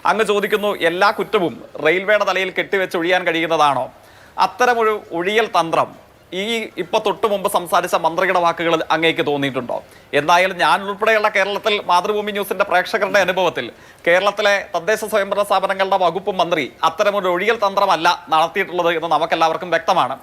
അങ്ങ് ചോദിക്കുന്നു, എല്ലാ കുറ്റവും റെയിൽവേയുടെ തലയിൽ കെട്ടിവെച്ച് ഒഴിയാൻ കഴിയുന്നതാണോ? അത്തരമൊരു ഒഴിയൽ തന്ത്രം ഇപ്പൊ തൊട്ടു മുമ്പ് സംസാരിച്ച മന്ത്രിയുടെ വാക്കുകൾ അങ്ങേക്ക് തോന്നിയിട്ടുണ്ടോ? എന്തായാലും ഞാൻ ഉൾപ്പെടെയുള്ള കേരളത്തിൽ മാതൃഭൂമി ന്യൂസിന്റെ പ്രേക്ഷകരുടെ അനുഭവത്തിൽ കേരളത്തിലെ തദ്ദേശ സ്വയംഭരണ സ്ഥാപനങ്ങളുടെ വകുപ്പ് മന്ത്രി അത്തരമൊരു ഒഴിയൽ തന്ത്രമല്ല നടത്തിയിട്ടുള്ളത് എന്ന് നമുക്കെല്ലാവർക്കും വ്യക്തമാണ്.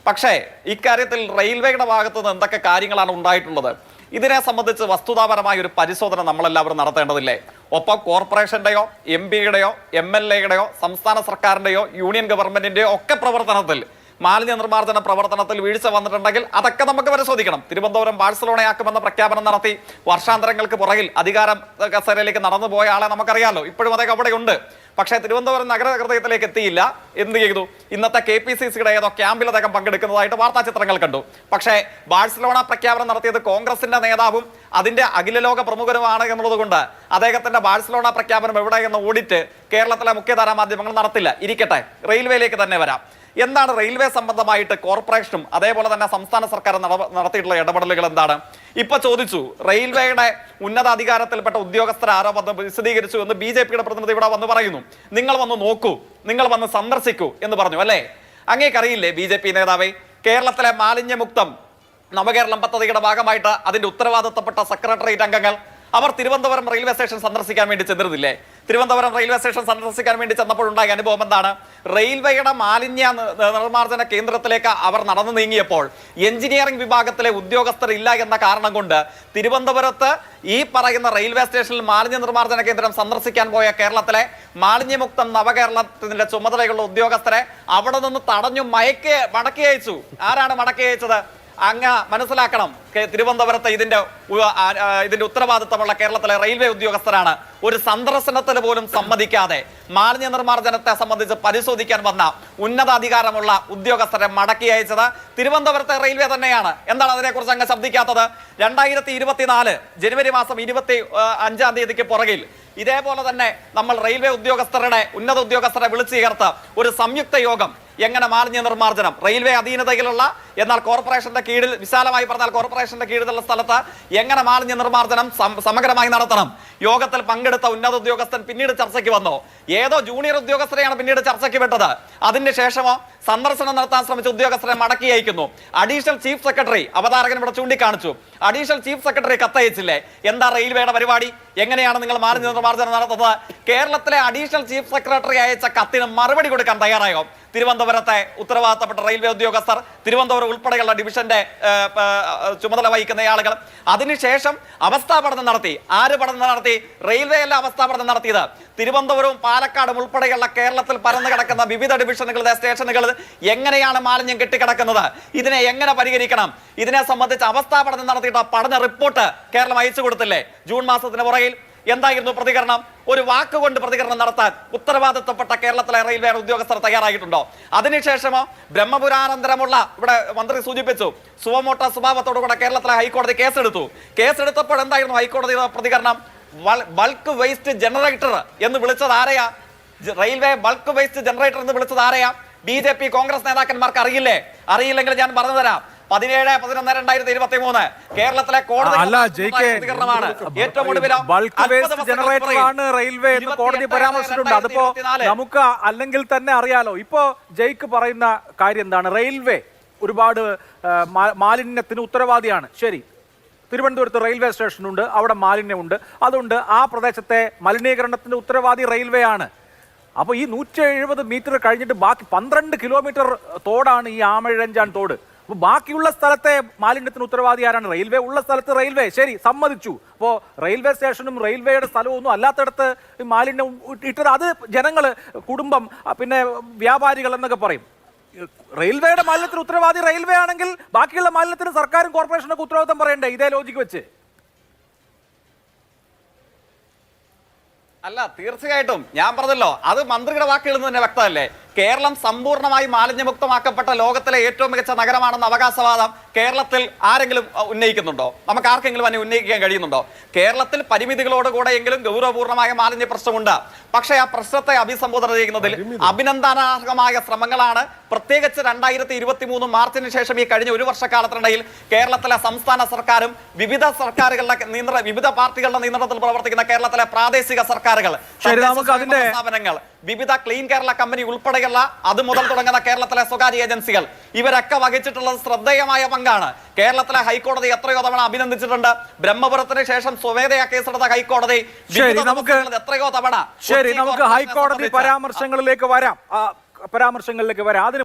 പക്ഷേ ഇക്കാര്യത്തിൽ റെയിൽവേയുടെ ഭാഗത്തു നിന്ന് എന്തൊക്കെ കാര്യങ്ങളാണ് ഉണ്ടായിട്ടുള്ളത്? ഇതിനെ സംബന്ധിച്ച് വസ്തുതാപരമായ ഒരു പരിശോധന നമ്മളെല്ലാവരും നടത്തേണ്ടതില്ലേ? ഒപ്പം കോർപ്പറേഷന്റെയോ MP-യുടെയോ MLA-യുടെയോ സംസ്ഥാന സർക്കാരിന്റെയോ യൂണിയൻ ഗവൺമെന്റിന്റെയോ ഒക്കെ പ്രവർത്തനത്തിൽ മാലിന്യ നിർമ്മാർജ്ജന പ്രവർത്തനത്തിൽ വീഴ്ച വന്നിട്ടുണ്ടെങ്കിൽ അതൊക്കെ നമുക്ക് പരിശോധിക്കണം. തിരുവനന്തപുരം ബാഴ്സലോണയാക്കുമെന്ന പ്രഖ്യാപനം നടത്തി വർഷാന്തരങ്ങൾക്ക് പുറകിൽ അധികാരം കസേരയിലേക്ക് നടന്നു പോയ ആളെ നമുക്കറിയാലോ. ഇപ്പോഴും അദ്ദേഹം അവിടെയുണ്ട്. പക്ഷേ തിരുവനന്തപുരം നഗര ഹൃദയത്തിലേക്ക് എത്തിയില്ല. എന്ത് ചെയ്തു? ഇന്നത്തെ KPCC-യുടെ ഏതോ ക്യാമ്പിൽ അദ്ദേഹം പങ്കെടുക്കുന്നതായിട്ട് വാർത്താ ചിത്രങ്ങൾ കണ്ടു. പക്ഷേ ബാഴ്സലോണ പ്രഖ്യാപനം നടത്തിയത് കോൺഗ്രസിന്റെ നേതാവും അതിന്റെ അഖില ലോക പ്രമുഖരുമാണ് എന്നുള്ളത് കൊണ്ട് അദ്ദേഹത്തിന്റെ ബാഴ്സലോണ പ്രഖ്യാപനം എവിടെയെന്ന ഓഡിറ്റ് കേരളത്തിലെ മുഖ്യധാരാ മാധ്യമങ്ങൾ നടത്തില്ല. ഇരിക്കട്ടെ, റെയിൽവേയിലേക്ക് തന്നെ വരാം. എന്താണ് റെയിൽവേ സംബന്ധമായിട്ട് കോർപ്പറേഷനും അതേപോലെ തന്നെ സംസ്ഥാന സർക്കാർ നടത്തിയിട്ടുള്ള ഇടപെടലുകൾ എന്താണ്? ഇപ്പൊ ചോദിച്ചു, റെയിൽവേയുടെ ഉന്നതാധികാരത്തിൽപ്പെട്ട ഉദ്യോഗസ്ഥർ ആരോ വന്ന് വിശദീകരിച്ചു എന്ന് BJP-യുടെ പ്രതിനിധി ഇവിടെ വന്ന് പറയുന്നു. നിങ്ങൾ വന്ന് നോക്കൂ, നിങ്ങൾ വന്ന് സന്ദർശിക്കൂ എന്ന് പറഞ്ഞു അല്ലേ? അങ്ങേക്കറിയില്ലേ BJP നേതാവേ, കേരളത്തിലെ മാലിന്യമുക്തം നവകേരളം പദ്ധതിയുടെ ഭാഗമായിട്ട് അതിന്റെ ഉത്തരവാദിത്തപ്പെട്ട സെക്രട്ടേറിയറ്റ് അംഗങ്ങൾ അവർ തിരുവനന്തപുരം റെയിൽവേ സ്റ്റേഷൻ സന്ദർശിക്കാൻ വേണ്ടി ചെന്നിരുന്നില്ലേ? തിരുവനന്തപുരം റെയിൽവേ സ്റ്റേഷൻ സന്ദർശിക്കാൻ വേണ്ടി ചെന്നപ്പോഴുണ്ടായ അനുഭവം എന്താണ്? റെയിൽവേയുടെ മാലിന്യ നിർമ്മാർജ്ജന കേന്ദ്രത്തിലേക്ക് അവർ നടന്നു നീങ്ങിയപ്പോൾ എഞ്ചിനീയറിംഗ് വിഭാഗത്തിലെ ഉദ്യോഗസ്ഥർ ഇല്ല എന്ന കാരണം കൊണ്ട് തിരുവനന്തപുരത്ത് ഈ പറയുന്ന റെയിൽവേ സ്റ്റേഷനിൽ മാലിന്യ നിർമ്മാർജ്ജന കേന്ദ്രം സന്ദർശിക്കാൻ പോയ കേരളത്തിലെ മാലിന്യമുക്തം നവകേരളത്തിന്റെ ചുമതലയുള്ള ഉദ്യോഗസ്ഥരെ അവിടെ നിന്ന് തടഞ്ഞു മടക്കി അയച്ചു. ആരാണ് മടക്കി അയച്ചത്? അങ്ങ് മനസ്സിലാക്കണം, തിരുവനന്തപുരത്ത് ഇതിന്റെ ഉത്തരവാദിത്തമുള്ള കേരളത്തിലെ റെയിൽവേ ഉദ്യോഗസ്ഥരാണ്. ഒരു സന്ദർശനത്തിന് പോലും സമ്മതിക്കാതെ മാലിന്യ നിർമ്മാർജ്ജനത്തെ സംബന്ധിച്ച് പരിശോധിക്കാൻ വന്ന ഉന്നതാധികാരമുള്ള ഉദ്യോഗസ്ഥരെ മടക്കി അയച്ചത് തിരുവനന്തപുരത്തെ റെയിൽവേ തന്നെയാണ്. എന്താണ് അതിനെക്കുറിച്ച് അങ്ങ് ശബ്ദിക്കാത്തത്? 2024 ജനുവരി മാസം 25-ാം തീയതിക്ക് പുറകിൽ ഇതേപോലെ തന്നെ നമ്മൾ റെയിൽവേ ഉന്നത ഉദ്യോഗസ്ഥരെ വിളിച്ചു ചേർത്ത് ഒരു സംയുക്ത യോഗം, എങ്ങനെ മാലിന്യ നിർമ്മാർജ്ജനം റെയിൽവേ അധീനതയിലുള്ള എന്നാൽ കോർപ്പറേഷന്റെ കീഴിൽ, വിശാലമായി പറഞ്ഞാൽ കോർപ്പറേഷന്റെ കീഴിലുള്ള സ്ഥലത്ത് എങ്ങനെ മാലിന്യ നിർമ്മാർജ്ജനം സമഗ്രമായി നടത്തണം. യോഗത്തിൽ പങ്കെടുത്ത ഉന്നത ഉദ്യോഗസ്ഥൻ പിന്നീട് ചർച്ചയ്ക്ക് വന്നോ? ഏതോ ജൂനിയർ ഉദ്യോഗസ്ഥരെയാണ് പിന്നീട് ചർച്ചയ്ക്ക് വിട്ടത്. അതിന് ശേഷമോ സന്ദർശനം നടത്താൻ ശ്രമിച്ച ഉദ്യോഗസ്ഥരെ മടക്കി അയക്കുന്നു. അഡീഷണൽ ചീഫ് സെക്രട്ടറി, അവതാരകൻ ഇവിടെ ചൂണ്ടിക്കാണിച്ചു, അഡീഷണൽ ചീഫ് സെക്രട്ടറി കത്തയച്ചില്ലേ? എന്താ റെയിൽവേയുടെ പരിപാടി? എങ്ങനെയാണ് നിങ്ങൾ മാലിന്യ നിർമ്മാർജ്ജനം നടത്തുന്നത്? കേരളത്തിലെ അഡീഷണൽ ചീഫ് സെക്രട്ടറി അയച്ച കത്തിന് മറുപടി കൊടുക്കാൻ തയ്യാറായോ തിരുവനന്തപുരത്തെ ഉത്തരവാദിത്തപ്പെട്ട റെയിൽവേ ഉദ്യോഗസ്ഥർ, തിരുവനന്തപുരം ഉൾപ്പെടെയുള്ള ഡിവിഷന്റെ ചുമതല വഹിക്കുന്ന ആളുകൾ? അതിനുശേഷം അവസ്ഥാ പഠനം നടത്തി. ആര് പഠനം നടത്തി? റെയിൽവേ അല്ല അവസ്ഥാ പഠനം നടത്തിയത്. തിരുവനന്തപുരവും പാലക്കാടും ഉൾപ്പെടെയുള്ള കേരളത്തിൽ പരന്നു കിടക്കുന്ന വിവിധ ഡിവിഷനുകളുടെ സ്റ്റേഷനുകളിൽ എങ്ങനെയാണ് മാലിന്യം കെട്ടിക്കിടക്കുന്നത്, ഇതിനെ എങ്ങനെ പരിഹരിക്കണം, ഇതിനെ സംബന്ധിച്ച് അവസ്ഥാ പഠനം നടത്തിയിട്ട് പഠന റിപ്പോർട്ട് കേരളം അയച്ചു കൊടുത്തില്ലേ? ജൂൺ മാസത്തിന് പുറകിൽ എന്തായിരുന്നു പ്രതികരണം? ഒരു വാക്കുകൊണ്ട് പ്രതികരണം നടത്താൻ ഉത്തരവാദിത്തപ്പെട്ട കേരളത്തിലെ റെയിൽവേ ഉദ്യോഗസ്ഥർ തയ്യാറായിട്ടുണ്ടോ? അതിനുശേഷമോ ബ്രഹ്മപുരാനന്തരമുള്ള, ഇവിടെ മന്ത്രി സൂചിപ്പിച്ചു, സുവമോട്ട സ്വഭാവത്തോടുകൂടെ കേരളത്തിലെ ഹൈക്കോടതി കേസെടുത്തപ്പോൾ എന്തായിരുന്നു ഹൈക്കോടതിയുടെ പ്രതികരണം? ബൾക്ക് വേസ്റ്റ് ജനറേറ്റർ എന്ന് വിളിച്ചത് ആരെയാ? റെയിൽവേ ബൾക്ക് വേസ്റ്റ് ജനറേറ്റർ എന്ന് വിളിച്ചത് ആരെയാ? BJP കോൺഗ്രസ് നേതാക്കന്മാർക്ക് അറിയില്ലേ? അറിയില്ലെങ്കിൽ ഞാൻ പറഞ്ഞു തരാം. 17/11/2023 കേരളത്തിലെ കോടതി ഏറ്റവും റെയിൽവേ എന്ന് കോടതി പരാമർശിച്ചിട്ടുണ്ട്. അതിപ്പോ നമുക്ക് അല്ലെങ്കിൽ തന്നെ അറിയാലോ. ഇപ്പോ ജയ്ക്ക് പറയുന്ന കാര്യം എന്താണ്? റെയിൽവേ ഒരുപാട് മാലിന്യത്തിന് ഉത്തരവാദിയാണ്. ശരി, തിരുവനന്തപുരത്ത് റെയിൽവേ സ്റ്റേഷനുണ്ട്, അവിടെ മാലിന്യമുണ്ട്. അതുകൊണ്ട് ആ പ്രദേശത്തെ മലിനീകരണത്തിന്റെ ഉത്തരവാദി റെയിൽവേ ആണ്. അപ്പോൾ ഈ 170 മീറ്റർ കഴിഞ്ഞിട്ട് ബാക്കി 12 കിലോമീറ്റർ തോടാണ് ഈ ആമഴഞ്ചാൻ തോട്. അപ്പോൾ ബാക്കിയുള്ള സ്ഥലത്തെ മാലിന്യത്തിന് ഉത്തരവാദി ആരാണ്? റെയിൽവേ ഉള്ള സ്ഥലത്ത് റെയിൽവേ. ശരി, സമ്മതിച്ചു. അപ്പോൾ റെയിൽവേ സ്റ്റേഷനും റെയിൽവേയുടെ സ്ഥലവും ഒന്നും അല്ലാത്തടത്ത് മാലിന്യം ഇട്ടത് അത് ജനങ്ങൾ, കുടുംബം, പിന്നെ വ്യാപാരികൾ എന്നൊക്കെ പറയും. റെയിൽവേയുടെ മാലിന്യത്തിന് ഉത്തരവാദി റെയിൽവേ ആണെങ്കിൽ ബാക്കിയുള്ള മാലിന്യത്തിന് സർക്കാരും കോർപ്പറേഷനൊക്കെ ഉത്തരവാദിത്തം പറയണ്ടേ? ഇതേ ലോജിക്ക് വെച്ച്. അല്ല, തീർച്ചയായിട്ടും ഞാൻ പറഞ്ഞല്ലോ, അത് മന്ത്രിയുടെ വാക്കുകളിൽ നിന്ന് തന്നെ വ്യക്തമല്ലേ? കേരളം സമ്പൂർണ്ണമായി മാലിന്യമുക്തമാക്കപ്പെട്ട ലോകത്തിലെ ഏറ്റവും മികച്ച നഗരമാണെന്ന അവകാശവാദം കേരളത്തിൽ ആരെങ്കിലും ഉന്നയിക്കുന്നുണ്ടോ? നമുക്ക് ആർക്കെങ്കിലും അതിനെ ഉന്നയിക്കാൻ കഴിയുന്നുണ്ടോ? കേരളത്തിൽ പരിമിതികളോടുകൂടെയെങ്കിലും ഗൗരവപൂർണ്ണമായ മാലിന്യ പ്രശ്നമുണ്ട്. പക്ഷേ ആ പ്രശ്നത്തെ അഭിസംബോധന ചെയ്യുന്നതിൽ അഭിനന്ദനാർഹമായ ശ്രമങ്ങളാണ് പ്രത്യേകിച്ച് 2023 മാർച്ചിന് ശേഷം ഈ കഴിഞ്ഞ ഒരു വർഷക്കാലത്തിനിടയിൽ കേരളത്തിലെ സംസ്ഥാന സർക്കാരും വിവിധ സർക്കാരുകളുടെ വിവിധ പാർട്ടികളുടെ നിയന്ത്രണത്തിൽ പ്രവർത്തിക്കുന്ന കേരളത്തിലെ പ്രാദേശിക സർക്കാരുകൾ, സ്ഥാപനങ്ങൾ, വിവിധ ക്ലീൻ കേരള കമ്പനി ഉൾപ്പെടെയുള്ള അത് മുതൽ തുടങ്ങുന്ന കേരളത്തിലെ സ്വകാര്യ ഏജൻസികൾ ഇവരൊക്കെ വഹിച്ചിട്ടുള്ളത് ശ്രദ്ധേയമായ പങ്കാണ്. കേരളത്തിലെ ഹൈക്കോടതി എത്രയോ തവണ അഭിനന്ദിച്ചിട്ടുണ്ട്. ബ്രഹ്മപുരത്തിന് ശേഷം സ്വമേധയാ കേസെടുത്ത ഹൈക്കോടതി എത്രയോ തവണ. ശരി, നമുക്ക് ഹൈക്കോടതി പരാമർശങ്ങളിലേക്ക് വരാം.